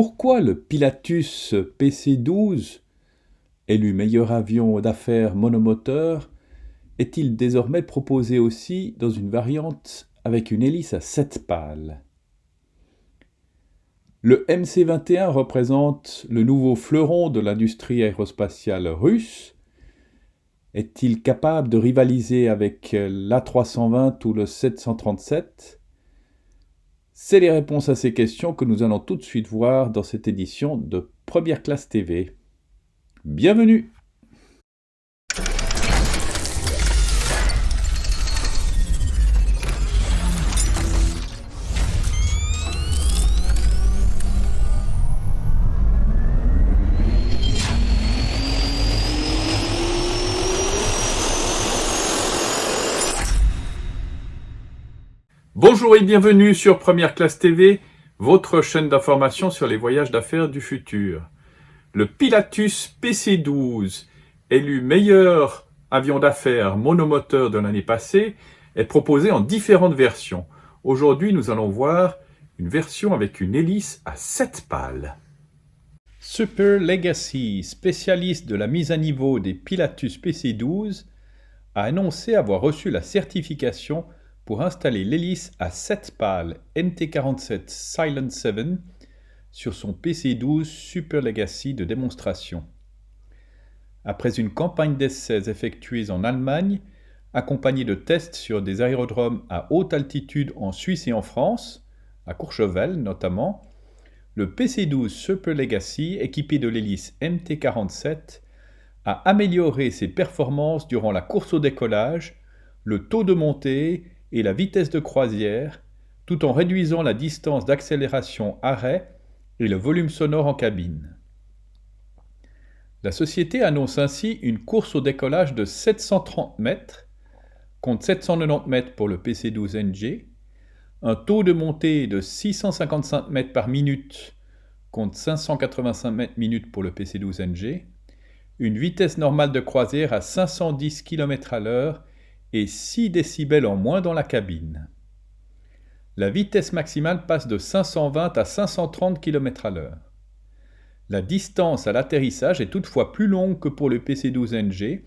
Pourquoi le Pilatus PC-12, élu meilleur avion d'affaires monomoteur, est-il désormais proposé aussi dans une variante avec une hélice à 7 pales? Le MC-21 représente le nouveau fleuron de l'industrie aérospatiale russe. Est-il capable de rivaliser avec l'A320 ou le 737? C'est les réponses à ces questions que nous allons tout de suite voir dans cette édition de Première Classe TV. Bienvenue! Bonjour et bienvenue sur Première Classe TV, votre chaîne d'information sur les voyages d'affaires du futur. Le Pilatus PC-12, élu meilleur avion d'affaires monomoteur de l'année passée, est proposé en différentes versions. Aujourd'hui, nous allons voir une version avec une hélice à 7 pales. Super Legacy, spécialiste de la mise à niveau des Pilatus PC-12, a annoncé avoir reçu la certification pour installer l'hélice à 7 pales NT47 Silent 7 sur son PC-12 Super Legacy de démonstration. Après une campagne d'essais effectuée en Allemagne, accompagnée de tests sur des aérodromes à haute altitude en Suisse et en France, à Courchevel notamment, le PC-12 Super Legacy, équipé de l'hélice MT47, a amélioré ses performances durant la course au décollage, le taux de montée et la vitesse de croisière, tout en réduisant la distance d'accélération-arrêt et le volume sonore en cabine. La société annonce ainsi une course au décollage de 730 mètres, contre 790 mètres pour le PC-12NG, un taux de montée de 655 mètres par minute, contre 585 mètres minute pour le PC-12NG, une vitesse normale de croisière à 510 km/h et 6 décibels en moins dans la cabine. La vitesse maximale passe de 520 à 530 km/h. La distance à l'atterrissage est toutefois plus longue que pour le PC-12NG,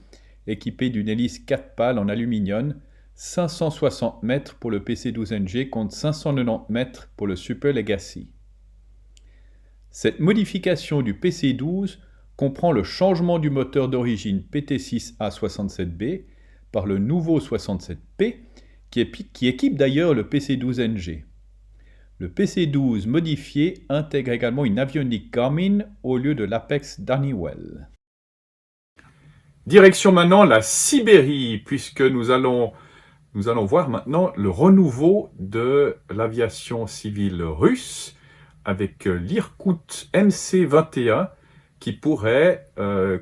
équipé d'une hélice 4 pales en aluminium, 560 mètres pour le PC-12NG contre 590 mètres pour le Super Legacy. Cette modification du PC-12 comprend le changement du moteur d'origine PT6A67B par le nouveau 67P, qui équipe d'ailleurs le PC-12NG. Le PC-12 modifié intègre également une avionique Garmin au lieu de l'Apex d'Honeywell. Direction maintenant la Sibérie, puisque nous allons voir maintenant le renouveau de l'aviation civile russe avec l'Irkout MC-21 qui pourrait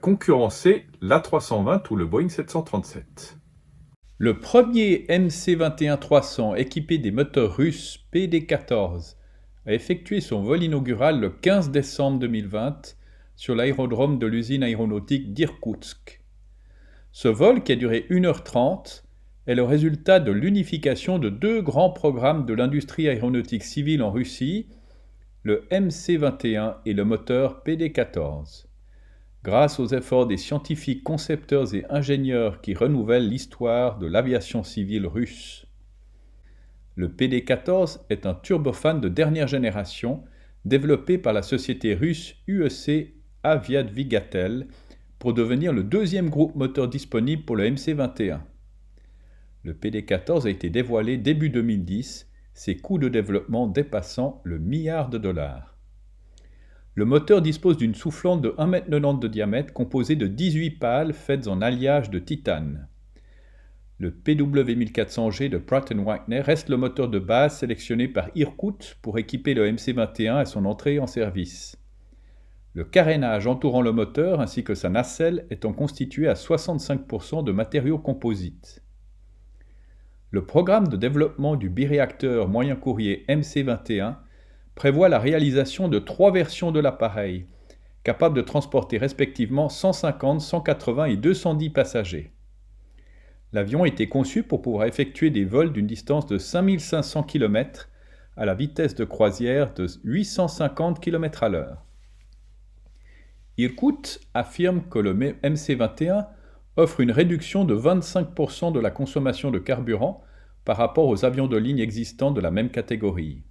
concurrencer l'A320 ou le Boeing 737. Le premier MC-21-300 équipé des moteurs russes PD-14 a effectué son vol inaugural le 15 décembre 2020 sur l'aérodrome de l'usine aéronautique d'Irkoutsk. Ce vol, qui a duré 1h30, est le résultat de l'unification de deux grands programmes de l'industrie aéronautique civile en Russie, le MC-21 et le moteur PD-14. Grâce aux efforts des scientifiques concepteurs et ingénieurs qui renouvellent l'histoire de l'aviation civile russe. Le PD-14 est un turbofan de dernière génération développé par la société russe UEC Aviadvigatel pour devenir le deuxième groupe moteur disponible pour le MC-21. Le PD-14 a été dévoilé début 2010, ses coûts de développement dépassant le $1 milliard. Le moteur dispose d'une soufflante de 1,90 m de diamètre composée de 18 pales faites en alliage de titane. Le PW1400G de Pratt & Whitney reste le moteur de base sélectionné par Irkout pour équiper le MC-21 à son entrée en service. Le carénage entourant le moteur ainsi que sa nacelle étant constitué à 65% de matériaux composites. Le programme de développement du biréacteur moyen courrier MC-21 prévoit la réalisation de 3 versions de l'appareil, capables de transporter respectivement 150, 180 et 210 passagers. L'avion a été conçu pour pouvoir effectuer des vols d'une distance de 5500 km à la vitesse de croisière de 850 km/h. Irkut affirme que le MC-21 offre une réduction de 25% de la consommation de carburant par rapport aux avions de ligne existants de la même catégorie.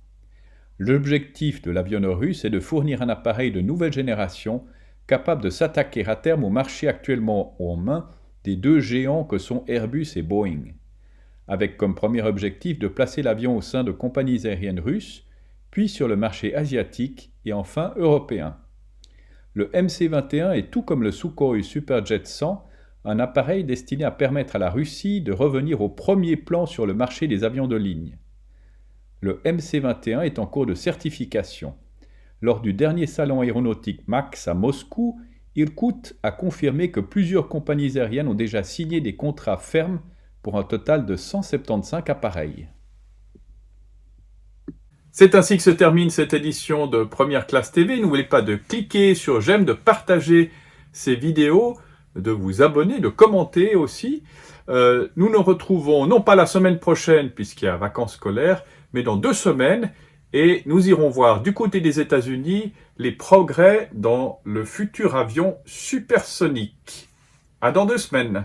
L'objectif de l'avionneur russe est de fournir un appareil de nouvelle génération capable de s'attaquer à terme au marché actuellement en main des deux géants que sont Airbus et Boeing, avec comme premier objectif de placer l'avion au sein de compagnies aériennes russes, puis sur le marché asiatique et enfin européen. Le MC-21 est tout comme le Sukhoi Superjet 100, un appareil destiné à permettre à la Russie de revenir au premier plan sur le marché des avions de ligne. Le MC-21 est en cours de certification. Lors du dernier salon aéronautique MAX à Moscou, Irkut a confirmé que plusieurs compagnies aériennes ont déjà signé des contrats fermes pour un total de 175 appareils. C'est ainsi que se termine cette édition de Première Classe TV. N'oubliez pas de cliquer sur j'aime, de partager ces vidéos, de vous abonner, de commenter aussi. Nous nous retrouvons non pas la semaine prochaine puisqu'il y a vacances scolaires, mais dans 2 semaines. Et nous irons voir du côté des États-Unis les progrès dans le futur avion supersonique. À dans 2 semaines.